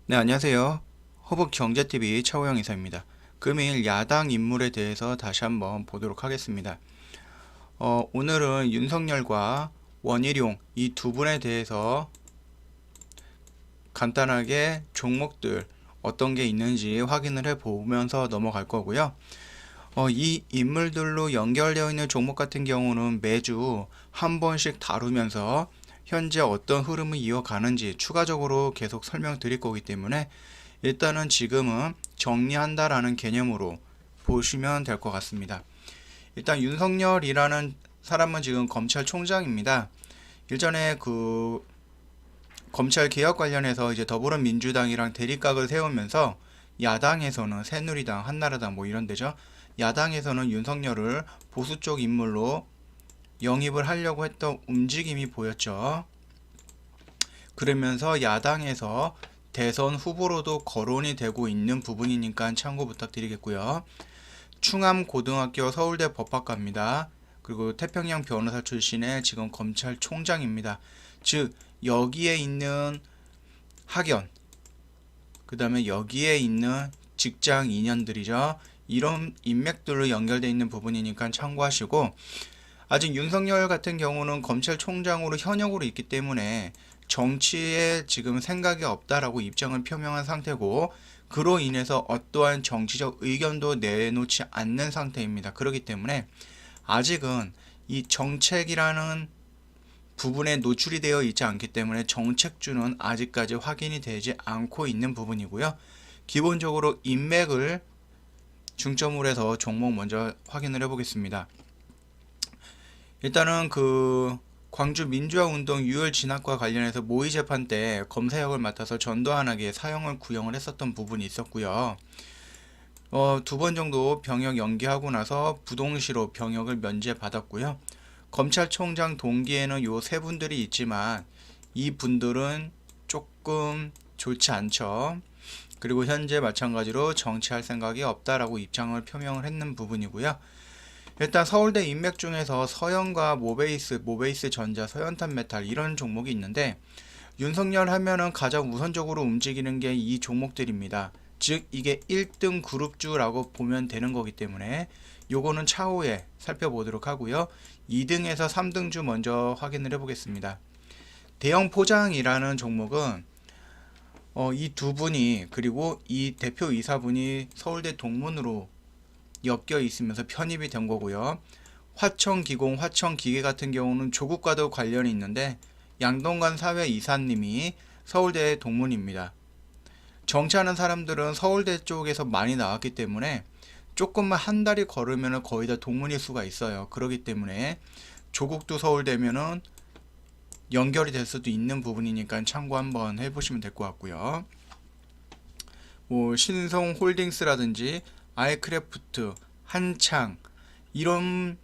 네, 안녕하세요. 허브경제TV 차호영 이사입니다. 금일 야당 인물에 대해서 다시 한번 보도록 하겠습니다. 오늘은 윤석열과 원희룡 이 두 분에 대해서 간단하게 종목들 어떤 게 있는지 확인을 해 보면서 넘어갈 거고요. 이 인물들로 연결되어 있는 종목 같은 경우는 매주 한 번씩 다루면서 현재 어떤 흐름을 이어가는지 추가적으로 계속 설명드릴 거기 때문에 일단은 지금은 정리한다라는 개념으로 보시면 될 것 같습니다. 일단 윤석열이라는 사람은 지금 검찰총장입니다. 일전에 검찰 개혁 관련해서 이제 더불어민주당이랑 대립각을 세우면서 야당에서는 새누리당, 한나라당 뭐 이런 데죠. 야당에서는 윤석열을 보수 쪽 인물로 영입을 하려고 했던 움직임이 보였죠. 그러면서 야당에서 대선 후보로도 거론이 되고 있는 부분이니까 참고 부탁드리겠고요. 충암고등학교 서울대 법학과입니다. 그리고 태평양 변호사 출신의 지금 검찰총장입니다. 즉 여기에 있는 학연, 그 다음에 여기에 있는 직장 인연들이죠. 이런 인맥들로 연결되어 있는 부분이니까 참고하시고, 아직 윤석열 같은 경우는 검찰총장으로 현역으로 있기 때문에 정치에 지금 생각이 없다라고 입장을 표명한 상태고, 그로 인해서 어떠한 정치적 의견도 내놓지 않는 상태입니다. 그렇기 때문에 아직은 이 정책이라는 부분에 노출이 되어 있지 않기 때문에 정책주는 아직까지 확인이 되지 않고 있는 부분이고요. 기본적으로 인맥을 중점으로 해서 종목 먼저 확인을 해보겠습니다. 일단은 광주 민주화운동 유혈 진압과 관련해서 모의 재판 때 검사 역을 맡아서 전두환에게 사형을 구형을 했었던 부분이 있었고요. 두 번 정도 병역 연기하고 나서 부동시로 병역을 면제받았고요. 검찰총장 동기에는 요 세 분들이 있지만 이 분들은 조금 좋지 않죠. 그리고 현재 마찬가지로 정치할 생각이 없다라고 입장을 표명을 했는 부분이고요. 일단 서울대 인맥 중에서 서현과 모베이스 전자, 서현탄 메탈 이런 종목이 있는데 윤석열 하면은 가장 우선적으로 움직이는 게 이 종목들입니다. 즉 이게 1등 그룹주라고 보면 되는 거기 때문에 요거는 차후에 살펴보도록 하고요. 2등에서 3등주 먼저 확인을 해보겠습니다. 대형 포장이라는 종목은 이 두 분이 그리고 이 대표 이사분이 서울대 동문으로 엮여 있으면서 편입이 된 거고요. 화청기공, 화청기계 같은 경우는 조국과도 관련이 있는데 양동관 사회 이사님이 서울대 동문입니다. 정치하는 사람들은 서울대 쪽에서 많이 나왔기 때문에 조금만 한 다리 걸으면 거의 다 동문일 수가 있어요. 그렇기 때문에 조국도 서울대면은 연결이 될 수도 있는 부분이니까 참고 한번 해보시면 될 것 같고요. 뭐 신성홀딩스라든지 아이크래프트, 한창 이런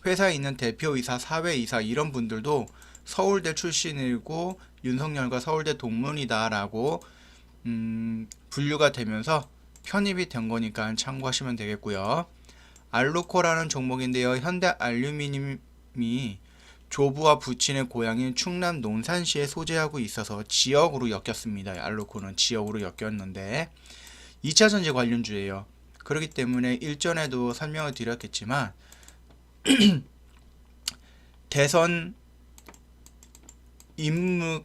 회사에 있는 대표이사, 사회이사 이런 분들도 서울대 출신이고 윤석열과 서울대 동문이다라고 분류가 되면서 편입이 된 거니까 참고하시면 되겠고요. 알루코라는 종목인데요. 현대알루미늄이 조부와 부친의 고향인 충남 논산시에 소재하고 있어서 지역으로 엮였습니다. 알루코는 지역으로 엮였는데 2차 전지 관련주예요. 그렇기 때문에 일전에도 설명을 드렸겠지만 대선 인물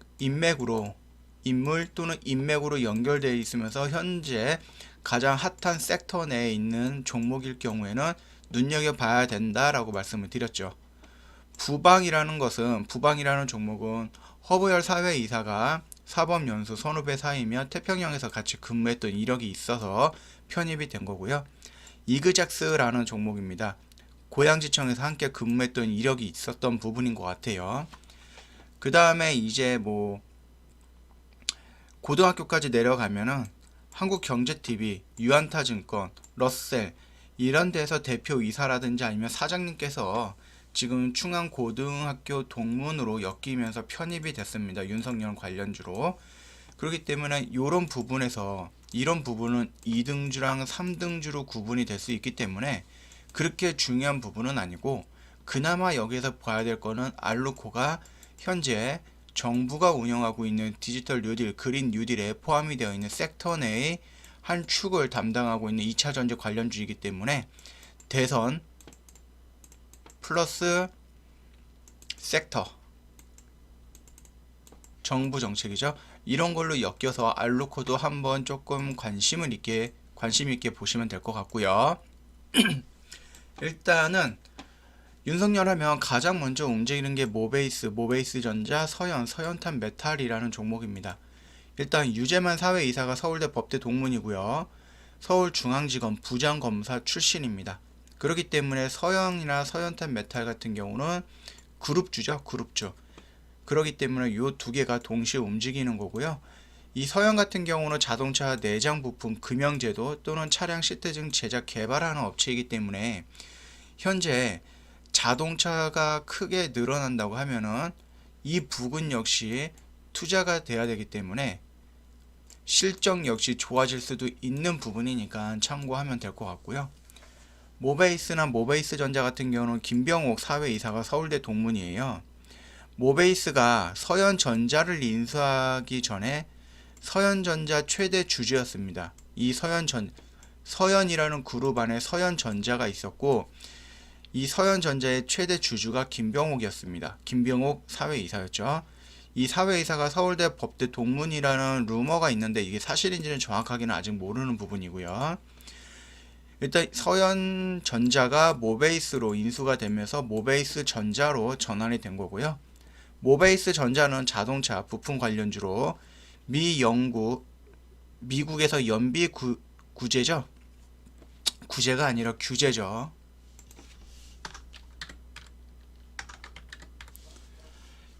또는 인맥으로 연결되어 있으면서 현재 가장 핫한 섹터 내에 있는 종목일 경우에는 눈여겨봐야 된다라고 말씀을 드렸죠. 부방이라는 종목은 허브열 사회이사가 사법연수 선후배 사이며 태평양에서 같이 근무했던 이력이 있어서 편입이 된 거고요. 이그잭스라는 종목입니다. 고양지청에서 함께 근무했던 이력이 있었던 부분인 것 같아요. 그 다음에 이제 뭐 고등학교까지 내려가면은 한국경제TV, 유안타증권, 러셀 이런 데서 대표이사라든지 아니면 사장님께서 지금 충암고등학교 동문으로 엮이면서 편입이 됐습니다. 윤석열 관련주로. 그렇기 때문에 이런 부분에서 이런 부분은 2등주랑 3등주로 구분이 될 수 있기 때문에 그렇게 중요한 부분은 아니고, 그나마 여기서 봐야 될 거는 알루코가 현재 정부가 운영하고 있는 디지털 뉴딜, 그린 뉴딜에 포함이 되어 있는 섹터 내의 한 축을 담당하고 있는 2차 전지 관련주이기 때문에 대선 플러스 섹터, 정부 정책이죠. 이런 걸로 엮여서 알루코도 한번 조금 관심 있게 보시면 될 것 같고요. 일단은 윤석열 하면 가장 먼저 움직이는 게 모베이스 전자, 서현탄 메탈이라는 종목입니다. 일단 유재만 사회이사가 서울대 법대 동문이고요. 서울중앙지검 부장검사 출신입니다. 그렇기 때문에 서현이나 서현탄 메탈 같은 경우는 그룹주죠, 그룹주. 그렇기 때문에 이 두 개가 동시에 움직이는 거고요. 이 서현 같은 경우는 자동차 내장 부품 금형제도 또는 차량 시트등 제작 개발하는 업체이기 때문에 현재 자동차가 크게 늘어난다고 하면은 이 부분 역시 투자가 돼야 되기 때문에 실적 역시 좋아질 수도 있는 부분이니까 참고하면 될 것 같고요. 모베이스나 모베이스 전자 같은 경우는 김병옥 사회이사가 서울대 동문이에요. 모베이스가 서현전자를 인수하기 전에 서현전자 최대 주주였습니다. 이 서현이라는 그룹 안에 서현전자가 있었고 이 서현전자의 최대 주주가 김병옥이었습니다. 김병옥 사회이사였죠. 이 사회이사가 서울대 법대 동문이라는 루머가 있는데 이게 사실인지는 정확하게는 아직 모르는 부분이고요. 일단 서현전자가 모베이스로 인수가 되면서 모베이스 전자로 전환이 된 거고요. 모베이스 전자는 자동차 부품 관련주로 미국에서 연비 구제죠. 구제가 아니라 규제죠.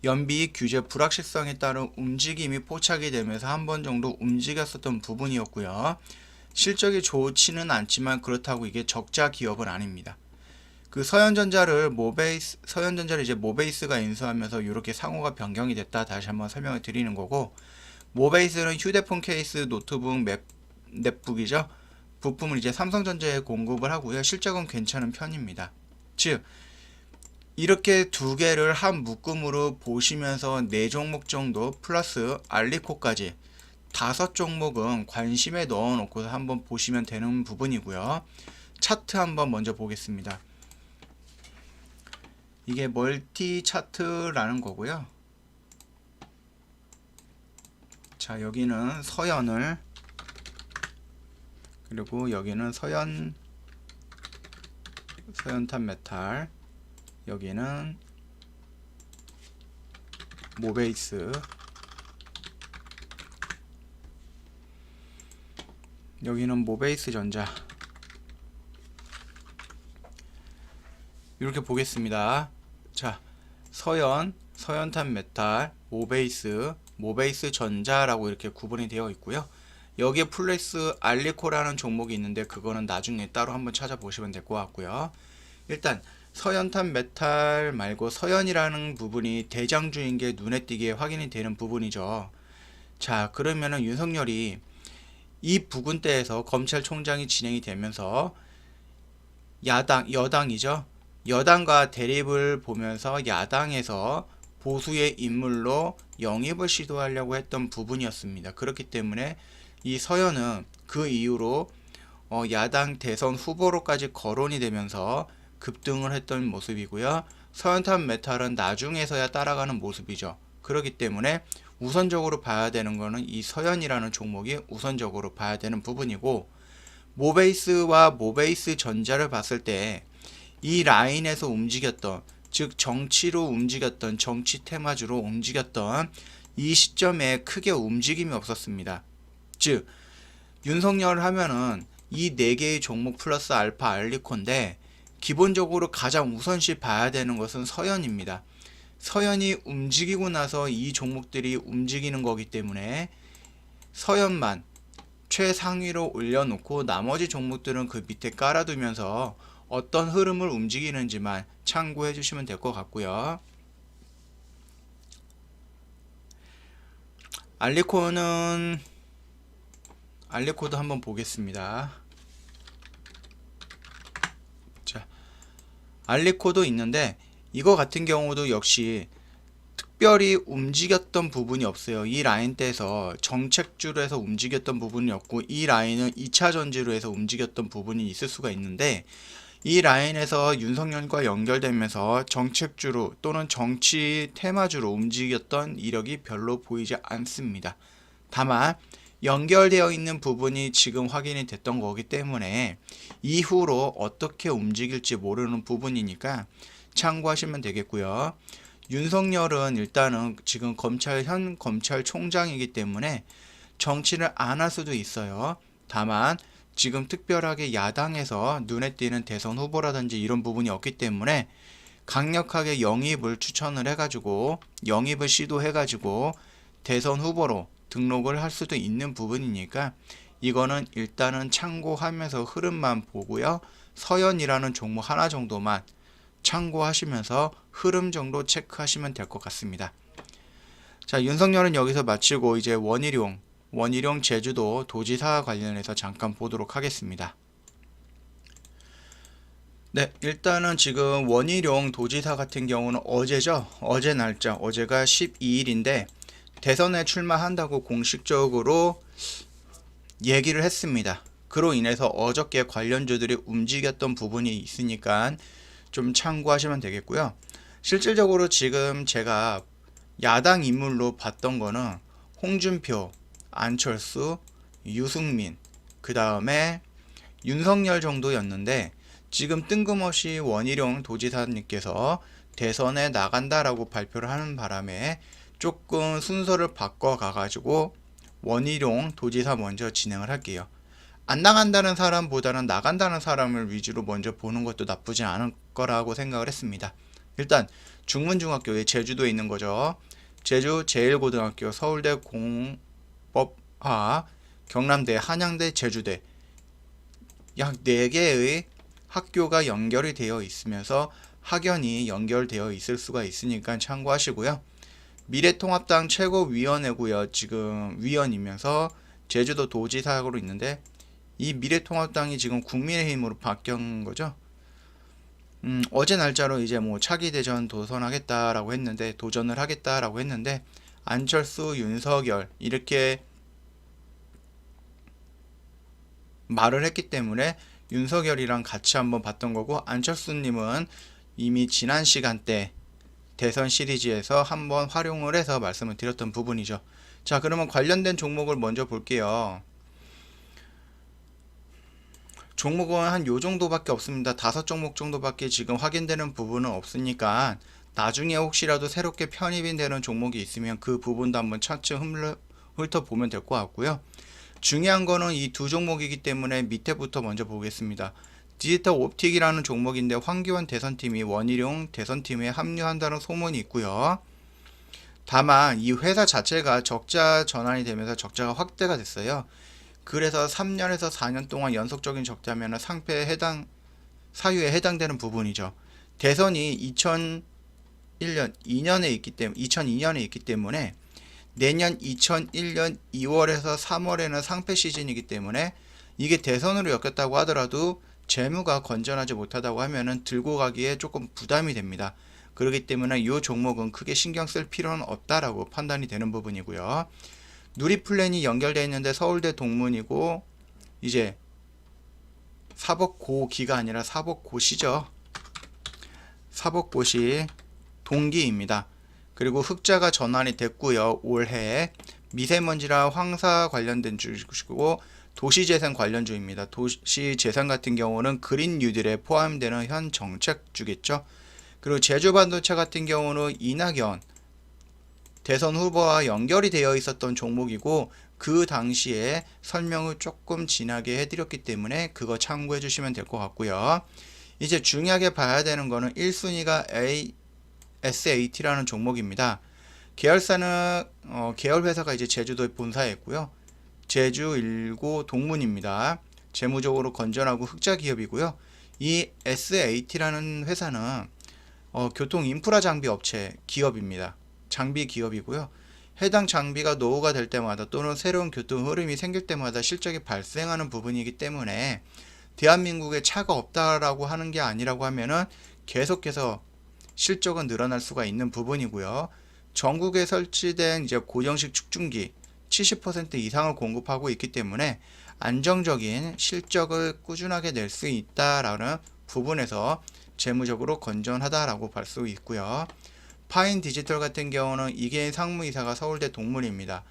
연비 규제 불확실성에 따른 움직임이 포착이 되면서 한 번 정도 움직였었던 부분이었고요. 실적이 좋지는 않지만 그렇다고 이게 적자 기업은 아닙니다. 그 서현전자를 이제 모베이스가 인수하면서 이렇게 상호가 변경이 됐다 다시 한번 설명을 드리는 거고, 모베이스는 휴대폰 케이스, 노트북, 넷북이죠. 부품을 이제 삼성전자에 공급을 하고요. 실적은 괜찮은 편입니다. 즉 이렇게 두 개를 한 묶음으로 보시면서 4종목 정도 플러스 알리코까지 5종목은 관심에 넣어 놓고 한번 보시면 되는 부분이고요. 차트 한번 먼저 보겠습니다. 이게 멀티 차트라는 거고요. 자, 여기는 서현을, 그리고 여기는 서현탄 메탈, 여기는 모베이스, 여기는 모베이스 전자. 이렇게 보겠습니다. 자, 서현탄 메탈, 모베이스 전자라고 이렇게 구분이 되어 있고요. 여기에 플러스 알리코라는 종목이 있는데 그거는 나중에 따로 한번 찾아보시면 될 것 같고요. 일단 서현탄 메탈 말고 서현이라는 부분이 대장주인 게 눈에 띄게 확인이 되는 부분이죠. 자, 그러면은 윤석열이 이 부근대에서 검찰총장이 진행이 되면서 여당이죠. 여당과 대립을 보면서 야당에서 보수의 인물로 영입을 시도하려고 했던 부분이었습니다. 그렇기 때문에 이 서현은 그 이후로 야당 대선 후보로까지 거론이 되면서 급등을 했던 모습이고요. 서현탄 메탈은 나중에서야 따라가는 모습이죠. 그렇기 때문에 우선적으로 봐야 되는 거는 이 서현이라는 종목이 우선적으로 봐야 되는 부분이고, 모베이스와 모베이스 전자를 봤을 때 이 라인에서 움직였던, 즉 정치로 움직였던, 정치 테마주로 움직였던 이 시점에 크게 움직임이 없었습니다. 즉 윤석열 하면은 이 4개의 종목 플러스 알파 알리코인데 기본적으로 가장 우선시 봐야 되는 것은 서현입니다. 서현이 움직이고 나서 이 종목들이 움직이는 거기 때문에 서현만 최상위로 올려놓고 나머지 종목들은 그 밑에 깔아두면서 어떤 흐름을 움직이는지만 참고해 주시면 될 것 같고요. 알리코도 한번 보겠습니다. 자, 알리코도 있는데 이거 같은 경우도 역시 특별히 움직였던 부분이 없어요. 이 라인대에서 정책주로 해서 움직였던 부분이 없고, 이 라인은 2차 전지로 해서 움직였던 부분이 있을 수가 있는데, 이 라인에서 윤석열과 연결되면서 정책주로 또는 정치 테마주로 움직였던 이력이 별로 보이지 않습니다. 다만 연결되어 있는 부분이 지금 확인이 됐던 거기 때문에 이후로 어떻게 움직일지 모르는 부분이니까 참고하시면 되겠고요. 윤석열은 일단은 지금 현 검찰총장이기 때문에 정치를 안 할 수도 있어요. 다만 지금 특별하게 야당에서 눈에 띄는 대선 후보라든지 이런 부분이 없기 때문에 강력하게 영입을 추천을 해가지고 영입을 시도해가지고 대선 후보로 등록을 할 수도 있는 부분이니까 이거는 일단은 참고하면서 흐름만 보고요. 서현이라는 종목 하나 정도만 참고하시면서 흐름 정도 체크하시면 될 것 같습니다. 자, 윤석열은 여기서 마치고 이제 원희룡 제주도 도지사 관련해서 잠깐 보도록 하겠습니다. 네, 일단은 지금 원희룡 도지사 같은 경우는 어제죠. 어제 날짜, 어제가 12일인데 대선에 출마한다고 공식적으로 얘기를 했습니다. 그로 인해서 어저께 관련주들이 움직였던 부분이 있으니까 좀 참고하시면 되겠고요. 실질적으로 지금 제가 야당 인물로 봤던 거는 홍준표, 안철수, 유승민, 그 다음에 윤석열 정도였는데 지금 뜬금없이 원희룡 도지사님께서 대선에 나간다라고 발표를 하는 바람에 조금 순서를 바꿔가가지고 원희룡 도지사 먼저 진행을 할게요. 안 나간다는 사람보다는 나간다는 사람을 위주로 먼저 보는 것도 나쁘지 않을 거라고 생각을 했습니다. 일단 중문중학교에 제주도에 있는 거죠. 제주 제1고등학교, 서울대 공법화, 경남대, 한양대, 제주대 약 4개의 학교가 연결이 되어 있으면서 학연이 연결되어 있을 수가 있으니까 참고하시고요. 미래통합당 최고위원회고요. 지금 위원이면서 제주도 도지사로 있는데 이 미래통합당이 지금 국민의힘으로 바뀐 거죠. 어제 날짜로 이제 뭐 차기 대전 도전을 하겠다라고 했는데 안철수, 윤석열 이렇게 말을 했기 때문에 윤석열이랑 같이 한번 봤던 거고, 안철수님은 이미 지난 시간대 대선 시리즈에서 한번 활용을 해서 말씀을 드렸던 부분이죠. 자, 그러면 관련된 종목을 먼저 볼게요. 종목은 한 요 정도밖에 없습니다. 5종목 정도밖에 지금 확인되는 부분은 없으니까 나중에 혹시라도 새롭게 편입이 되는 종목이 있으면 그 부분도 한번 차츰 훑어보면 될 것 같고요. 중요한 거는 이 두 종목이기 때문에 밑에부터 먼저 보겠습니다. 디지털 옵틱이라는 종목인데 황교안 대선팀이 원희룡 대선팀에 합류한다는 소문이 있고요. 다만 이 회사 자체가 적자 전환이 되면서 적자가 확대가 됐어요. 그래서 3년에서 4년 동안 연속적인 적자면 사유에 해당되는 부분이죠. 대선이 2002년에 있기 때문에 내년 2001년 2월에서 3월에는 상패 시즌이기 때문에 이게 대선으로 엮였다고 하더라도 재무가 건전하지 못하다고 하면은 들고 가기에 조금 부담이 됩니다. 그렇기 때문에 이 종목은 크게 신경 쓸 필요는 없다라고 판단이 되는 부분이고요. 누리플랜이 연결되어 있는데 서울대 동문이고 이제 사법고기가 아니라 사법고시죠. 사법고시 동기입니다. 그리고 흑자가 전환이 됐고요. 올해 미세먼지랑 황사 관련된 주식이고 도시재생 관련주입니다. 도시재생 같은 경우는 그린 뉴딜에 포함되는 현 정책주겠죠. 그리고 제주반도체 같은 경우는 이낙연 대선 후보와 연결이 되어 있었던 종목이고 그 당시에 설명을 조금 진하게 해드렸기 때문에 그거 참고해 주시면 될 것 같고요. 이제 중요하게 봐야 되는 거는 1순위가 SAT라는 종목입니다. 계열사는 계열 회사가 이제 제주도에 본사에 있고요. 제주1고 동문입니다. 재무적으로 건전하고 흑자 기업이고요. 이 SAT라는 회사는 교통 인프라 장비 업체 기업입니다. 장비 기업이고요. 해당 장비가 노후가 될 때마다 또는 새로운 교통 흐름이 생길 때마다 실적이 발생하는 부분이기 때문에 대한민국에 차가 없다라고 하는 게 아니라고 하면은 계속해서 실적은 늘어날 수가 있는 부분이고요. 전국에 설치된 이제 고정식 축중기 70% 이상을 공급하고 있기 때문에 안정적인 실적을 꾸준하게 낼 수 있다라는 부분에서 재무적으로 건전하다라고 볼 수 있고요. 파인 디지털 같은 경우는 이계인 상무이사가 서울대 동문입니다.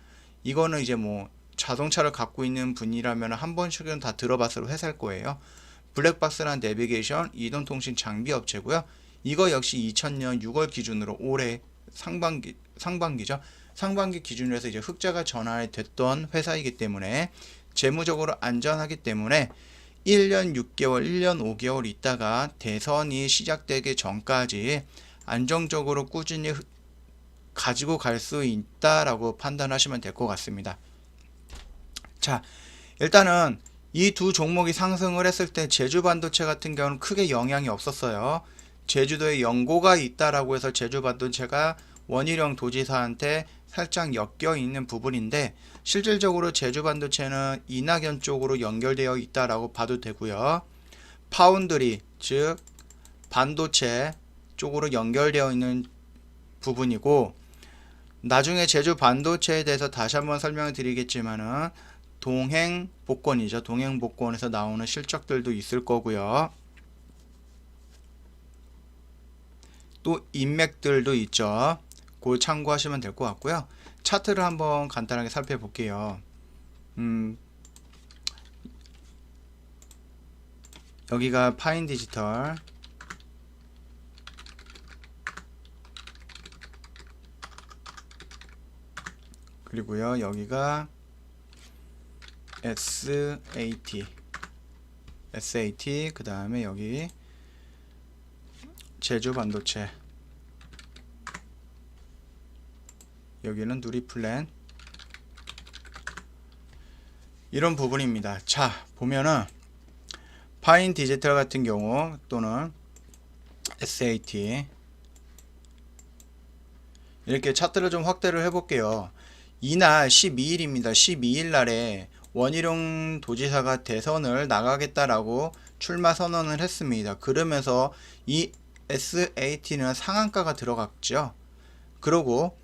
이거는 이제 뭐 자동차를 갖고 있는 분이라면 한 번씩은 다 들어봤을 회사일 거예요. 블랙박스란 내비게이션 이동통신 장비 업체고요. 이거 역시 2000년 6월 기준으로 올해 상반기죠. 상반기 기준으로 해서 이제 흑자가 전환이 됐던 회사이기 때문에 재무적으로 안전하기 때문에 1년 6개월, 1년 5개월 있다가 대선이 시작되기 전까지 안정적으로 꾸준히 가지고 갈 수 있다라고 판단하시면 될 것 같습니다. 자, 일단은 이 두 종목이 상승을 했을 때 제주반도체 같은 경우는 크게 영향이 없었어요. 제주도에 연고가 있다라고 해서 제주반도체가 원희룡 도지사한테 살짝 엮여 있는 부분인데 실질적으로 제주반도체는 이낙연 쪽으로 연결되어 있다라고 봐도 되고요. 파운드리 즉 반도체 쪽으로 연결되어 있는 부분이고 나중에 제주 반도체에 대해서 다시 한번 설명을 드리겠지만은 동행 복권이죠. 동행 복권에서 나오는 실적들도 있을 거고요. 또 인맥들도 있죠. 그걸 참고하시면 될 것 같고요. 차트를 한번 간단하게 살펴볼게요. 여기가 파인 디지털 그리고요 여기가 SAT 그 다음에 여기 제주 반도체 여기는 누리플랜 이런 부분입니다. 자 보면은 파인 디지털 같은 경우 또는 SAT 이렇게 차트를 좀 확대를 해볼게요. 이날 12일입니다. 12일 날에 원희룡 도지사가 대선을 나가겠다라고 출마 선언을 했습니다. 그러면서 이 SAT는 상한가가 들어갔죠. 그리고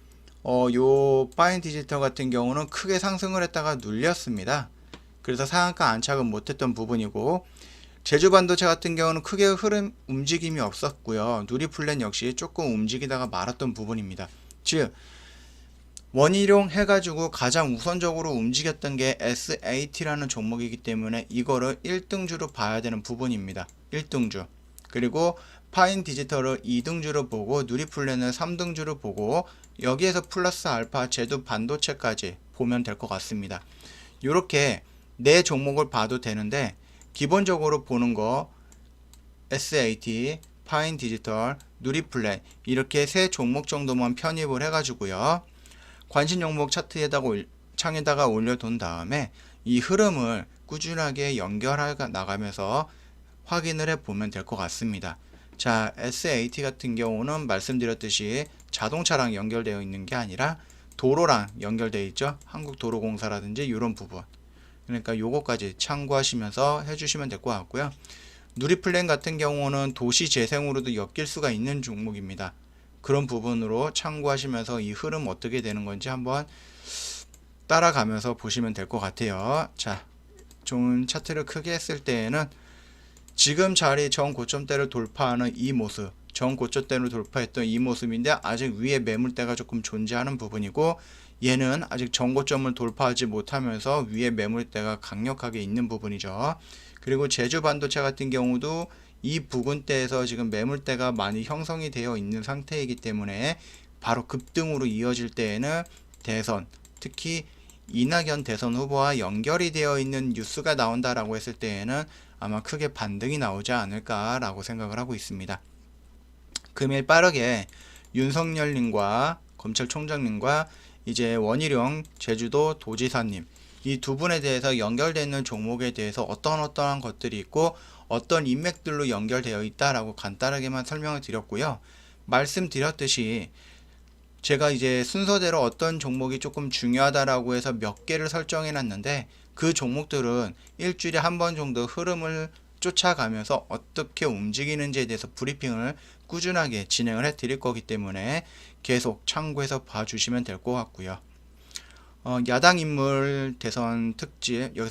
요 파인 디지털 같은 경우는 크게 상승을 했다가 눌렸습니다. 그래서 상한가 안착은 못했던 부분이고 제주 반도체 같은 경우는 크게 흐름 움직임이 없었고요. 누리플랜 역시 조금 움직이다가 말았던 부분입니다. 즉 원희룡 해가지고 가장 우선적으로 움직였던 게 SAT라는 종목이기 때문에 이거를 1등주로 봐야 되는 부분입니다. 1등주. 그리고 파인 디지털을 2등주로 보고 누리플랜을 3등주로 보고 여기에서 플러스 알파 제주 반도체까지 보면 될 것 같습니다. 이렇게 네 종목을 봐도 되는데 기본적으로 보는 거 SAT, 파인 디지털, 누리플랜 이렇게 세 종목 정도만 편입을 해가지고요. 관심 종목 창에다가 올려둔 다음에 이 흐름을 꾸준하게 연결해 나가면서 확인을 해 보면 될 것 같습니다. 자, SAT 같은 경우는 말씀드렸듯이 자동차랑 연결되어 있는 게 아니라 도로랑 연결되어 있죠. 한국도로공사라든지 이런 부분. 그러니까 요거까지 참고하시면서 해주시면 될 것 같고요. 누리플랜 같은 경우는 도시재생으로도 엮일 수가 있는 종목입니다. 그런 부분으로 참고하시면서 이 흐름 어떻게 되는 건지 한번 따라가면서 보시면 될 것 같아요. 자, 좋은 차트를 크게 했을 때에는 지금 자리 전고점대를 돌파하는 이 모습, 전고점대를 돌파했던 이 모습인데 아직 위에 매물대가 조금 존재하는 부분이고 얘는 아직 전고점을 돌파하지 못하면서 위에 매물대가 강력하게 있는 부분이죠. 그리고 제주 반도체 같은 경우도 이 부근대에서 지금 매물대가 많이 형성이 되어 있는 상태이기 때문에 바로 급등으로 이어질 때에는 대선, 특히 이낙연 대선 후보와 연결이 되어 있는 뉴스가 나온다라고 했을 때에는 아마 크게 반등이 나오지 않을까라고 생각을 하고 있습니다. 금일 빠르게 윤석열님과 검찰총장님과 이제 원희룡 제주도 도지사님 이 두 분에 대해서 연결되는 종목에 대해서 어떠한 것들이 있고 어떤 인맥들로 연결되어 있다라고 간단하게만 설명을 드렸고요. 말씀드렸듯이 제가 이제 순서대로 어떤 종목이 조금 중요하다라고 해서 몇 개를 설정해 놨는데 그 종목들은 일주일에 한 번 정도 흐름을 쫓아가면서 어떻게 움직이는지에 대해서 브리핑을 꾸준하게 진행을 해 드릴 거기 때문에 계속 참고해서 봐주시면 될 것 같고요. 야당 인물 대선 특집 여기서